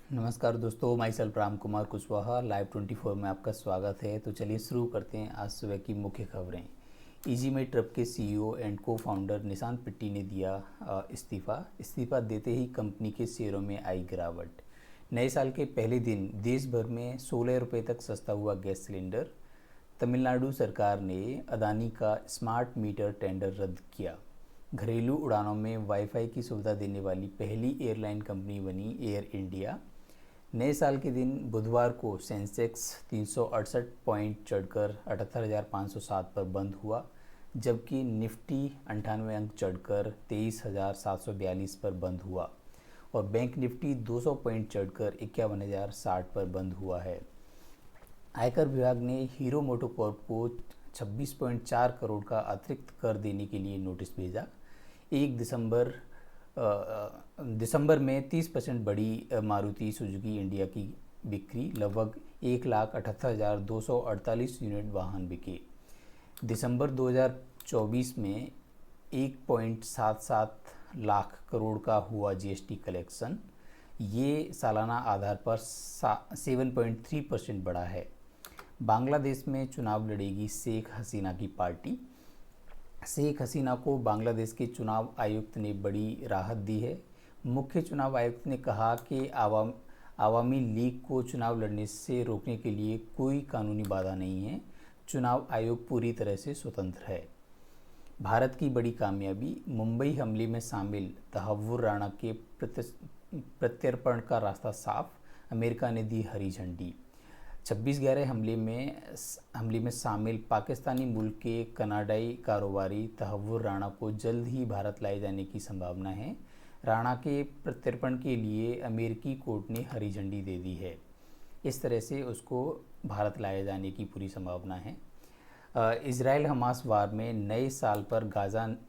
नमस्कार दोस्तों, my self Ram Kumar Kushwaha live 24 में आपका स्वागत है। तो चलिए शुरू करते हैं आज सुबह की मुख्य खबरें। इजीमेट ट्रक के सीईओ एंड को फाउंडर निशांत पिट्टी ने दिया इस्तीफा देते ही कंपनी के शेयरों में आई गिरावट। नए साल के पहले दिन देश भर में 16 रुपये तक सस्ता हुआ गैस सिलेंडर। तमिलनाडु सरकार ने अदानी का स्मार्ट मीटर टेंडर रद्द किया। घरेलू उड़ानों में वाईफाई की सुविधा देने वाली पहली एयरलाइन कंपनी बनी एयर इंडिया। नए साल के दिन बुधवार को सेंसेक्स 368 पॉइंट चढ़कर 78,507 पर बंद हुआ, जबकि निफ्टी 98 अंक चढ़कर 23,742 पर बंद हुआ और बैंक निफ्टी 200 पॉइंट चढ़कर 51,060 पर बंद हुआ है। आयकर विभाग ने हीरो मोटोकॉर्प को 26.4 करोड़ का अतिरिक्त कर देने के लिए नोटिस भेजा। 1 दिसंबर में 30% बढ़ी मारुति सुजुकी इंडिया की बिक्री, लगभग 1,78,248 यूनिट वाहन बिके। दिसंबर 2024 में 1.77 लाख करोड़ का हुआ जीएसटी कलेक्शन, ये सालाना आधार पर 7.3% बढ़ा है। बांग्लादेश में चुनाव लड़ेगी शेख हसीना की पार्टी। शेख हसीना को बांग्लादेश के चुनाव आयुक्त ने बड़ी राहत दी है। मुख्य चुनाव आयुक्त ने कहा कि आवामी लीग को चुनाव लड़ने से रोकने के लिए कोई कानूनी बाधा नहीं है। चुनाव आयोग पूरी तरह से स्वतंत्र है। भारत की बड़ी कामयाबी, मुंबई हमले में शामिल तहव्वुर राणा के प्रत्यर्पण का रास्ता साफ, अमेरिका ने दी हरी झंडी। 26/11 हमले में शामिल पाकिस्तानी मूल के कनाडाई कारोबारी तहव्वुर राणा को जल्द ही भारत लाए जाने की संभावना है। राणा के प्रत्यर्पण के लिए अमेरिकी कोर्ट ने हरी झंडी दे दी है। इस तरह से उसको भारत लाए जाने की पूरी संभावना है। इजराइल हमास वार में नए साल पर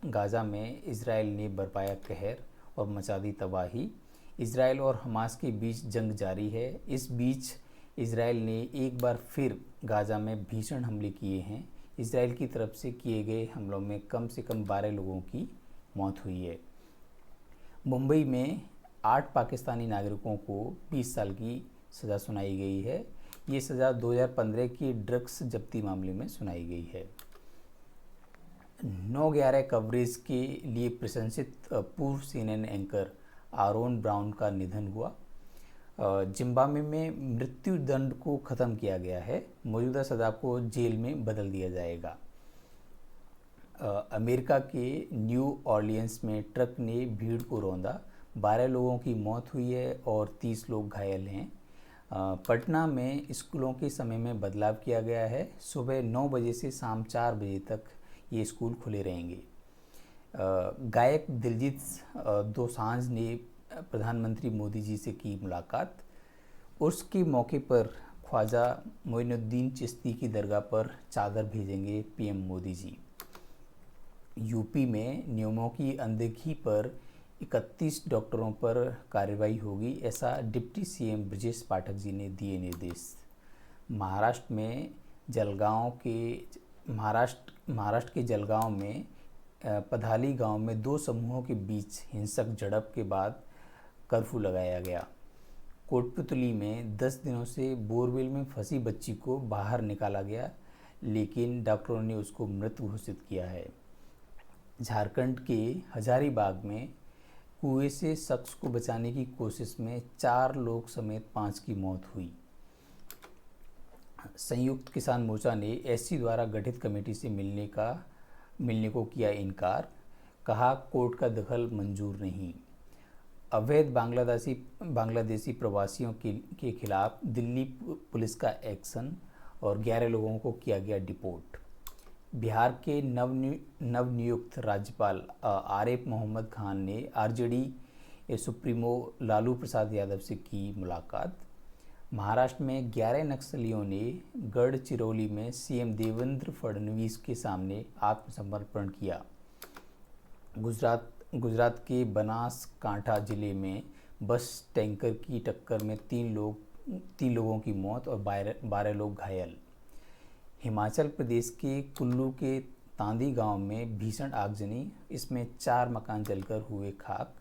गाज़ा में इजराइल ने बरपाया कहर और मचा दी तबाही। इजराइल और हमास के बीच जंग जारी है। इस बीच इजराइल ने एक बार फिर गाज़ा में भीषण हमले किए हैं। इजराइल की तरफ से किए गए हमलों में कम से कम 12 लोगों की मौत हुई है। मुंबई में 8 पाकिस्तानी नागरिकों को 20 साल की सज़ा सुनाई गई है। ये सज़ा 2015 की ड्रग्स जब्ती मामले में सुनाई गई है। 9/11 कवरेज के लिए प्रशंसित पूर्व CNN एंकर आरोन ब्राउन का निधन हुआ। जिम्बाब्वे में मृत्यु दंड को ख़त्म किया गया है। मौजूदा सज़ा को जेल में बदल दिया जाएगा। अमेरिका के न्यू ऑर्लियंस में ट्रक ने भीड़ को रौंदा, 12 लोगों की मौत हुई है और 30 लोग घायल हैं। पटना में स्कूलों के समय में बदलाव किया गया है। सुबह 9 बजे से शाम 4 बजे तक ये स्कूल खुले रहेंगे। गायक दिलजीत दोसांझ ने प्रधानमंत्री मोदी जी से की मुलाकात। उर्स के मौके पर ख्वाजा मोइनुद्दीन चिश्ती की दरगाह पर चादर भेजेंगे पीएम मोदी जी। यूपी में नियमों की अनदेखी पर 31 डॉक्टरों पर कार्रवाई होगी, ऐसा डिप्टी सीएम ब्रजेश पाठक जी ने दिए निर्देश। महाराष्ट्र के जलगांव में पधाली गांव में 2 समूहों के बीच हिंसक झड़प के बाद कर्फ्यू लगाया गया। कोटपुतली में 10 दिनों से बोरवेल में फंसी बच्ची को बाहर निकाला गया, लेकिन डॉक्टरों ने उसको मृत घोषित किया है। झारखंड के हजारीबाग में कुएं से शख्स को बचाने की कोशिश में 4 लोग समेत 5 की मौत हुई। संयुक्त किसान मोर्चा ने एससी द्वारा गठित कमेटी से मिलने को किया इनकार, कहा कोर्ट का दखल मंजूर नहीं। अवैध बांग्लादेशी प्रवासियों के खिलाफ दिल्ली पुलिस का एक्शन और 11 लोगों को किया गया डिपोर्ट। बिहार के नवनियुक्त राज्यपाल आरिफ मोहम्मद खान ने आरजेडी सुप्रीमो लालू प्रसाद यादव से की मुलाकात। महाराष्ट्र में 11 नक्सलियों ने गढ़चिरौली में सीएम देवेंद्र फडणवीस के सामने आत्मसमर्पण किया। गुजरात के बनासकांठा जिले में बस टैंकर की टक्कर में 3 लोगों की मौत और 12 लोग घायल। हिमाचल प्रदेश के कुल्लू के तांदी गांव में भीषण आगजनी, इसमें 4 मकान जलकर हुए खाक।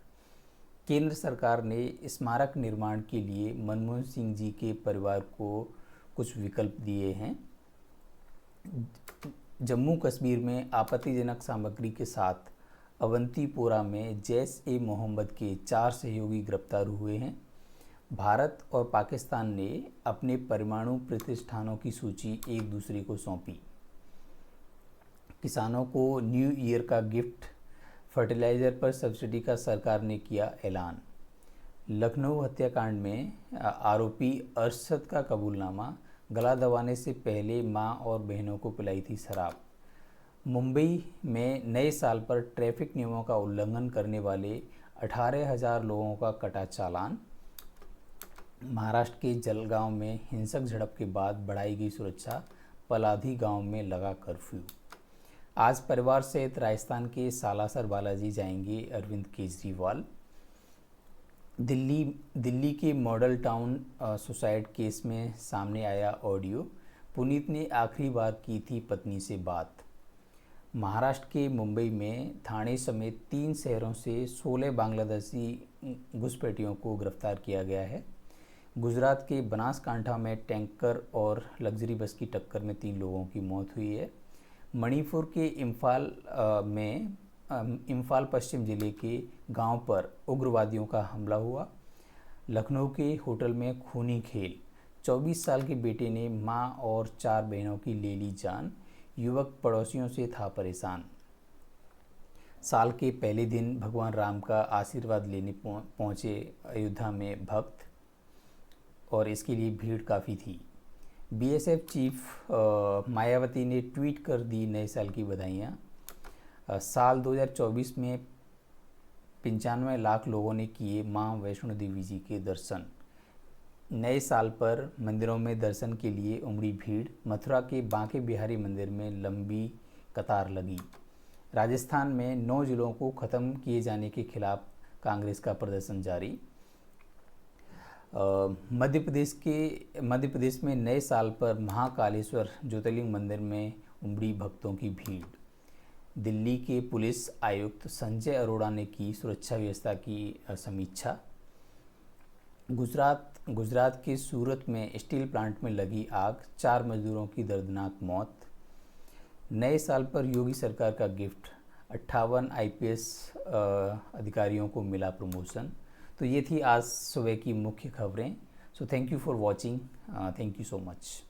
केंद्र सरकार ने स्मारक निर्माण के लिए मनमोहन सिंह जी के परिवार को कुछ विकल्प दिए हैं। जम्मू कश्मीर में आपत्तिजनक सामग्री के साथ अवंतीपोरा में जैश ए मोहम्मद के 4 सहयोगी गिरफ्तार हुए हैं। भारत और पाकिस्तान ने अपने परमाणु प्रतिष्ठानों की सूची एक दूसरे को सौंपी। किसानों को न्यू ईयर का गिफ्ट, फर्टिलाइज़र पर सब्सिडी का सरकार ने किया ऐलान। लखनऊ हत्याकांड में आरोपी अरशद का कबूलनामा, गला दबाने से पहले मां और बहनों को पिलाई थी शराब। मुंबई में नए साल पर ट्रैफिक नियमों का उल्लंघन करने वाले 18,000 लोगों का कटा चालान। महाराष्ट्र के जलगांव में हिंसक झड़प के बाद बढ़ाई गई सुरक्षा, पलाधी गांव में लगा कर्फ्यू। आज परिवार सहित राजस्थान के सालासर बालाजी जाएंगे अरविंद केजरीवाल। दिल्ली के मॉडल टाउन सुसाइड केस में सामने आया ऑडियो, पुनीत ने आखिरी बार की थी पत्नी से बात। महाराष्ट्र के मुंबई में ठाणे समेत 3 शहरों से 16 बांग्लादेशी घुसपैठियों को गिरफ्तार किया गया है। गुजरात के बनासकांठा में टैंकर और लग्जरी बस की टक्कर में 3 लोगों की मौत हुई है। मणिपुर के इम्फाल पश्चिम जिले के गांव पर उग्रवादियों का हमला हुआ। लखनऊ के होटल में खूनी खेल, 24 साल के बेटे ने मां और 4 बहनों की ले ली जान, युवक पड़ोसियों से था परेशान। साल के पहले दिन भगवान राम का आशीर्वाद लेने पहुंचे अयोध्या में भक्त, और इसके लिए भीड़ काफ़ी थी। बीएसएफ चीफ मायावती ने ट्वीट कर दी नए साल की बधाइयाँ। साल 2024 में 95 लाख लोगों ने किए मां वैष्णो देवी जी के दर्शन। नए साल पर मंदिरों में दर्शन के लिए उमड़ी भीड़। मथुरा के बांके बिहारी मंदिर में लंबी कतार लगी। राजस्थान में 9 जिलों को ख़त्म किए जाने के खिलाफ कांग्रेस का प्रदर्शन जारी। मध्य प्रदेश में नए साल पर महाकालेश्वर ज्योतिर्लिंग मंदिर में उमड़ी भक्तों की भीड़। दिल्ली के पुलिस आयुक्त संजय अरोड़ा ने की सुरक्षा व्यवस्था की समीक्षा। गुजरात के सूरत में स्टील प्लांट में लगी आग, 4 मजदूरों की दर्दनाक मौत। नए साल पर योगी सरकार का गिफ्ट, 58 आईपीएस अधिकारियों को मिला प्रमोशन। तो ये थी आज सुबह की मुख्य खबरें। So thank you for watching, thank you so much.